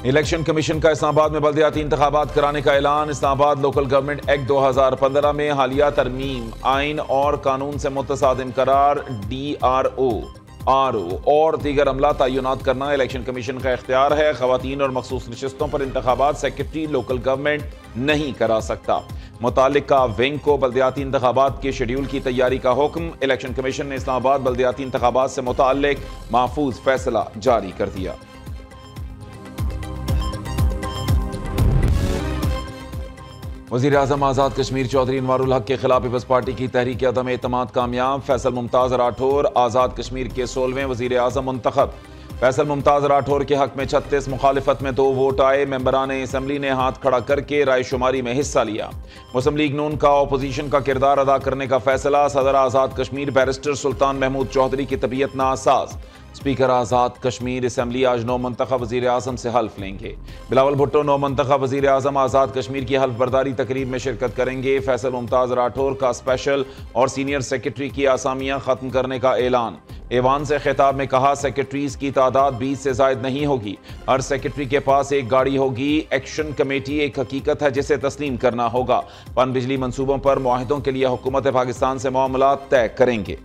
Election commission का इस्लामाबाद में बल्दियाती इंतखाबात कराने का ऐलान। इस्लामाबाद लोकल गवर्नमेंट एक्ट 2015 में हालिया तरमीम, आइन और कानून से मुतसादिम करार, DRO, RO और दीगर अमला तयनात करना इलेक्शन कमीशन का इख्तियार है। खवातीन और मखसूस नशिस्तों पर इंतखाबात सेक्रेटरी लोकल गवर्नमेंट नहीं करा सकता। मुतालिका विंग को बल्दियाती इंतखाबात के शेड्यूल की तैयारी का हुक्म। इलेक्शन कमीशन ने इस्लामाबाद बल्दियाती इंतखाबात से मुताल्लिक महफूज फैसला जारी कर दिया। वज़ीर आज़म आज़ाद कश्मीर चौधरी अनवारुल हक के खिलाफ पीपल्स पार्टी की तहरीक अदम एतमाद कामयाब। फैसल मुमताज़ राठौर आज़ाद कश्मीर के 16वें वज़ीर आज़म मुंतखब। फैसल मुमताज़ राठौर के हक में 36, मुखालिफत में 2 वोट आए। मेंबरान असम्बली ने हाथ खड़ा करके राय शुमारी में हिस्सा लिया। मुस्लिम लीग नून का अपोजिशन का किरदार अदा करने का फैसला। सदर आज़ाद कश्मीर बैरिस्टर सुल्तान महमूद चौधरी की तबीयत NASA's. Speaker Azad Kashmir assembly आज 9 मुंतखब वज़ीर आज़म से हल्फ लेंगे। बिलावल भुट्टो 9 मुंतखब वज़ीर आज़म आज़ाद कश्मीर की हल्फ बर्दारी तकरीब में शिरकत करेंगे। फैसल मुमताज़ राठौर का स्पेशल और सीनियर सेक्रेटरी की आसामियां खत्म करने का ऐलान। ऐवान से खिताब में कहा, सेक्रेटरीज की तादाद 20 से ज़ायद नहीं होगी। हर सेक्रेटरी के पास एक गाड़ी होगी। एक्शन कमेटी एक हकीकत है जिसे तस्लीम करना होगा। पन बिजली मंसूबों पर मुआहिदों के लिए हुकूमत पाकिस्तान से मामलात तय करेंगे।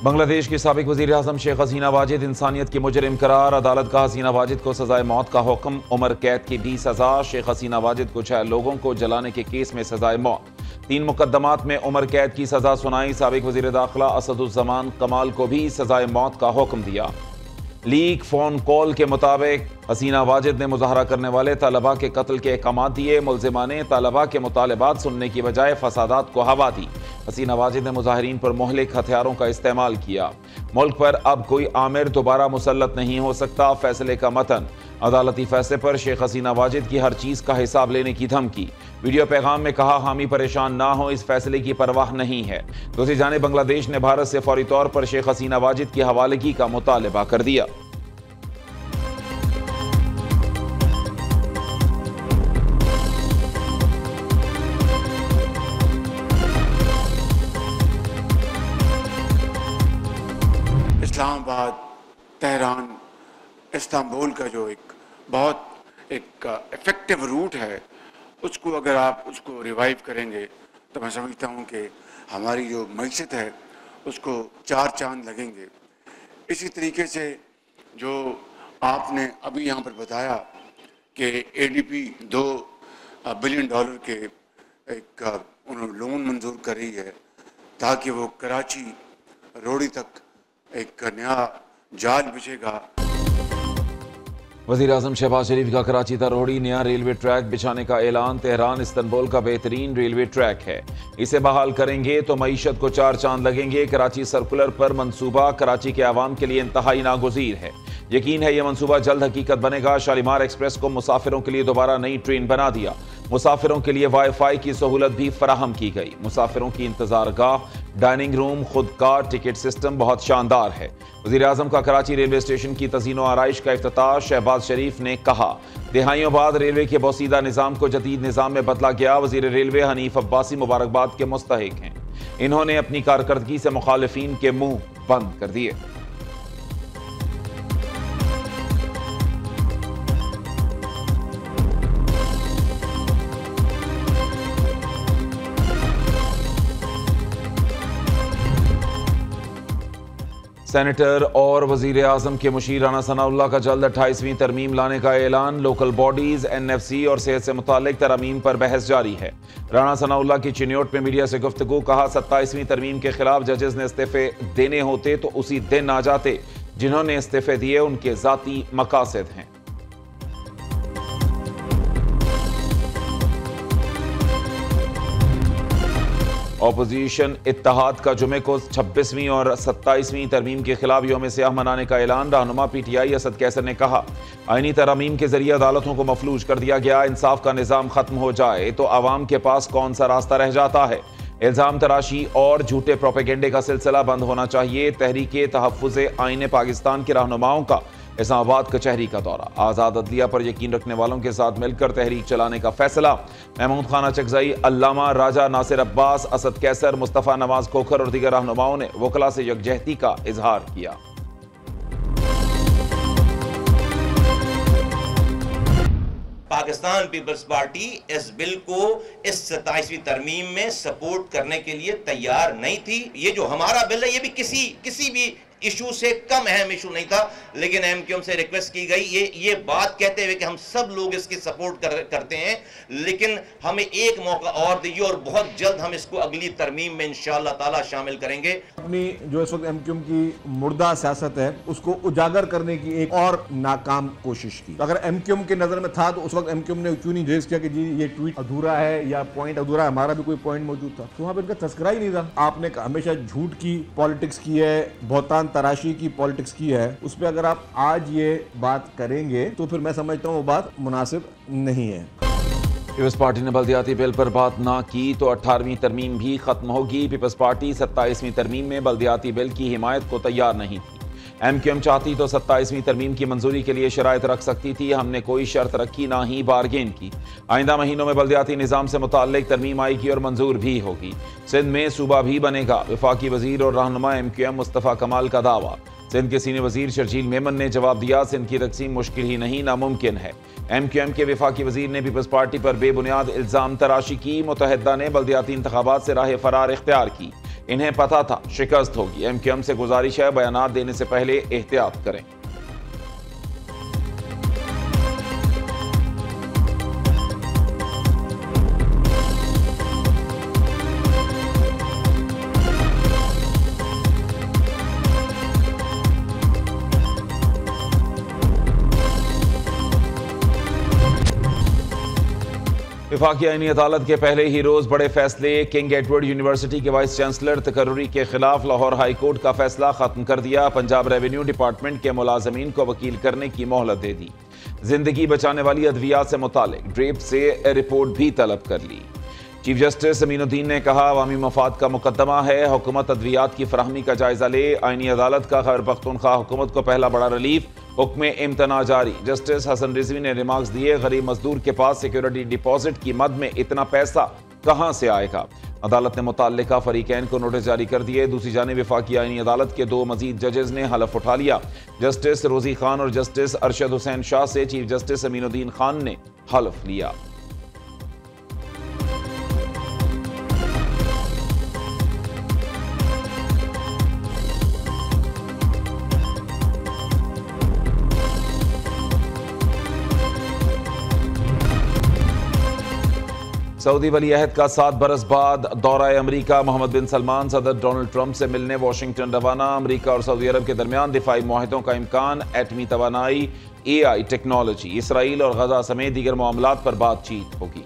बांग्लादेश की साबिक वज़ीर आज़म शेख हसीना वाजिद इंसानियत की मुजरिम करार। अदालत का हसीना वाजिद को सजाए मौत का हुक्म। उम्र कैद की 20 सजा। शेख हसीना वाजिद को 6 लोगों को जलाने के केस में सजाए मौत। 3 मुकदमात में उम्र कैद की सजा सुनाई। साबिक वज़ीर दाखिला असदुज़्ज़मान कमाल को भी सजाए मौत का हुक्म दिया। लीक फोन कॉल के मुताबिक हसीना वाजिद ने मुजाहरा करने वाले तलबा के कत्ल के अहकाम दिए। मुलजिमा ने तलबा के मुतालबात सुनने की बजाय फसादात को हवा दी। हसीना वाजिद ने मुजाहिरीन पर मोहलिक हथियारों का इस्तेमाल किया। मुल्क पर अब कोई आमिर दोबारा मुसल्लत नहीं हो सकता। फैसले का मतन। अदालती फैसले पर शेख हसीना वाजिद की हर चीज का हिसाब लेने की धमकी। वीडियो पैगाम में कहा, हामी परेशान ना हो, इस फैसले की परवाह नहीं है। दूसरी जानिब बांग्लादेश ने भारत से फौरी तौर पर शेख हसीना वाजिद की हवालगी का मुतालबा कर दिया। इस्लामाबाद, तेहरान, इस्तांबुल का जो एक बहुत इफ़ेक्टिव रूट है, उसको अगर आप उसको रिवाइव करेंगे तो मैं समझता हूँ कि हमारी जो मईशत है उसको 4 चांद लगेंगे। इसी तरीके से जो आपने अभी यहाँ पर बताया कि ADP $2 बिलियन के एक उन्होंने लोन मंजूर कर रही है ताकि वो कराची रोड़ी तक एक नया जाल बिछेगा। वज़ीर आज़म शहबाज शरीफ का कराची तरोड़ी नया रेलवे ट्रैक बिछाने का ऐलान। तेहरान इस्तांबुल का बेहतरीन रेलवे ट्रैक है, इसे बहाल करेंगे तो मईशत को 4 चांद लगेंगे। कराची सर्कुलर पर मंसूबा कराची के आवाम के लिए इंतहाई नागुज़ीर है। यकीन है यह मंसूबा जल्द हकीकत बनेगा। शालीमार एक्सप्रेस को मुसाफिरों के लिए दोबारा नई ट्रेन बना दिया। मुसाफिरों के लिए वाईफाई की सहूलत भी फराहम की गई। मुसाफिरों की इंतजार गाह, डाइनिंग रूम, खुद का टिकट सिस्टम बहुत शानदार है। वज़ीर आज़म का कराची रेलवे स्टेशन की तज़ीन व आराइश का इफ्तिताह। शहबाज शरीफ ने कहा, दिहाइयों बाद रेलवे के बोसीदा निज़ाम को जदीद निज़ाम में बदला गया। वज़ीर रेलवे हनीफ अब्बासी मुबारकबाद के मुस्तहिक हैं। इन्होंने अपनी कारकर्दगी से मुखालिफिन के मुंह बंद कर दिए। सेनेटर और वज़ीर आज़म के मुशीर राना सनाउल्लाह का जल्द 28वीं तरमीम लाने का ऐलान। लोकल बॉडीज, NFC और सेहत से मुतालिक तरमीम पर बहस जारी है। राना सनाउल्लाह की चिन्योट में मीडिया से गुफ्तगू। कहा, 27वीं तरमीम के खिलाफ जजेस ने इस्तीफे देने होते तो उसी दिन आ जाते। जिन्होंने इस्तीफे दिए उनके ज़ाती मकासद हैं। अपोजिशन इत्तेहाद का जुमे को 26वीं और 27वीं तरमीम के खिलाफ यौम सियाह मनाने का ऐलान। रहनुमा PTI असद कैसर ने कहा, आईनी तरमीम के जरिए अदालतों को मफलूज कर दिया गया। इंसाफ का निज़ाम खत्म हो जाए तो आवाम के पास कौन सा रास्ता रह जाता है। इल्ज़ाम तराशी और झूठे प्रोपेगेंडे का सिलसिला बंद होना चाहिए। तहरीके तहफ़्फ़ुज़े आईने पाकिस्तान के रहनुमाओं का इस्लामाबाद कचहरी का दौरा। आज़ाद अदलिया पर यकीन रखने वालों के साथ मिलकर तहरीक चलाने का फैसला। महमूद खाना चकजई, अल्लामा राजा नासिर अब्बास, असद कैसर, मुस्तफ़ा नवाज खोखर और दीगर रहनुमाओं ने वकला से यकजहती का इजहार किया। पाकिस्तान पीपल्स पार्टी इस बिल को इस 27वीं तरमीम में सपोर्ट करने के लिए तैयार नहीं थी। ये जो हमारा बिल है ये भी किसी भी इशू से कम अहम इशू नहीं था, लेकिन एमक्यूएम से रिक्वेस्ट की गई ये बात कहते हुए कि हम सब लोग इसकी सपोर्ट करते हैं, लेकिन हमें एक मौका और दीजिए और बहुत जल्द हम इसको अगली तरमीम में इंशाअल्लाह ताला शामिल करेंगे। अपनी जो इस वक्त एमक्यूएम की मुर्दा सियासत है उसको उजागर करने की एक और नाकाम कोशिश की। तो अगर एमक्यूएम के नजर में था तो उस वक्त एमक्यूएम ने क्यों नहीं रेज किया कि जी ये ट्वीट अधूरा है या पॉइंट अधूरा है, हमारा भी कोई पॉइंट मौजूद था, तो वहां पर इनका तस्करा ही नहीं था। आपने हमेशा झूठ की पॉलिटिक्स की है, बहुतान तराशी की पॉलिटिक्स की है, उस पर अगर आप आज ये बात करेंगे तो फिर मैं समझता हूँ वो बात मुनासिब नहीं है। पीपल्स पार्टी ने बल्दियाती बिल पर बात ना की तो 18वीं तरमीम भी खत्म होगी। पीपल्स पार्टी 27वीं तरमीम में बल्दियाती बिल की हिमायत को तैयार नहीं थी। एमक्यूएम चाहती तो 27वीं तरमीम की मंजूरी के लिए शराइत रख सकती थी। हमने कोई शर्त रखी, ना ही बारगेन की। आइंदा महीनों में बल्दियाती निज़ाम से मुताल्लिक तरमीम आएगी और मंजूर भी होगी। सिंध में सूबा भी बनेगा। वफाकी वजीर और रहनुमा एमक्यूएम मुस्तफ़ा कमाल का दावा। सिंध के सीनियर वजीर शर्जील मेमन ने जवाब दिया, सिंध की तकसीम मुश्किल ही नहीं नामुमकिन है। एमक्यूएम के वफाकी वजीर ने पीपल्स पार्टी पर बेबुनियाद इल्जाम तराशी की। मुत्तहिदा ने बल्दियाती इंतखाबात से राह फरार इख्तियार की। इन्हें पता था शिकस्त होगी। एमक्यूएम से गुजारिश है बयानात देने से पहले एहतियात करें। वफाकी आईनी अदालत के पहले ही रोज बड़े फैसले। किंग एडवर्ड यूनिवर्सिटी के वाइस चांसलर तकर्रुरी के खिलाफ लाहौर हाई कोर्ट का फैसला खत्म कर दिया। पंजाब रेवेन्यू डिपार्टमेंट के मुलाजमीन को वकील करने की मोहलत दे दी। जिंदगी बचाने वाली अद्वियात से मुतालिक ड्रेप से रिपोर्ट भी तलब कर ली। चीफ जस्टिस अमीनुद्दीन ने कहा, अवामी मफाद का मुकदमा है, हुकूमत अद्वियात की फराहमी का जायजा ले। आईनी अदालत का खैबर पख्तूनख्वा हुकूमत को पहला बड़ा रिलीफ, हुक्म इम्तना जारी। जस्टिस हसन रिजवी ने रिमार्क्स दिए, गरीब मजदूर के पास सिक्योरिटी डिपॉजिट की मद में इतना पैसा कहां से आएगा। अदालत ने मुतल्लिका फरीकैन को नोटिस जारी कर दिए। दूसरी जानिब वफाकी आईनी अदालत के 2 मजीद जजेस ने हलफ उठा लिया। जस्टिस रोजी खान और जस्टिस अरशद हुसैन शाह से चीफ जस्टिस अमीनुद्दीन खान ने हलफ लिया। सऊदी वली अहद का 7 बरस बाद दौरा अमरीका। मोहम्मद बिन सलमान सदर डोनाल्ड ट्रंप से मिलने वाशिंगटन रवाना। अमरीका और सऊदी अरब के दरमियान दिफाई मुआहिदों का इम्कान, एटमी तवानाई, AI टेक्नोलॉजी, इसराइल और गजा समेत दीगर मामलात पर बातचीत होगी।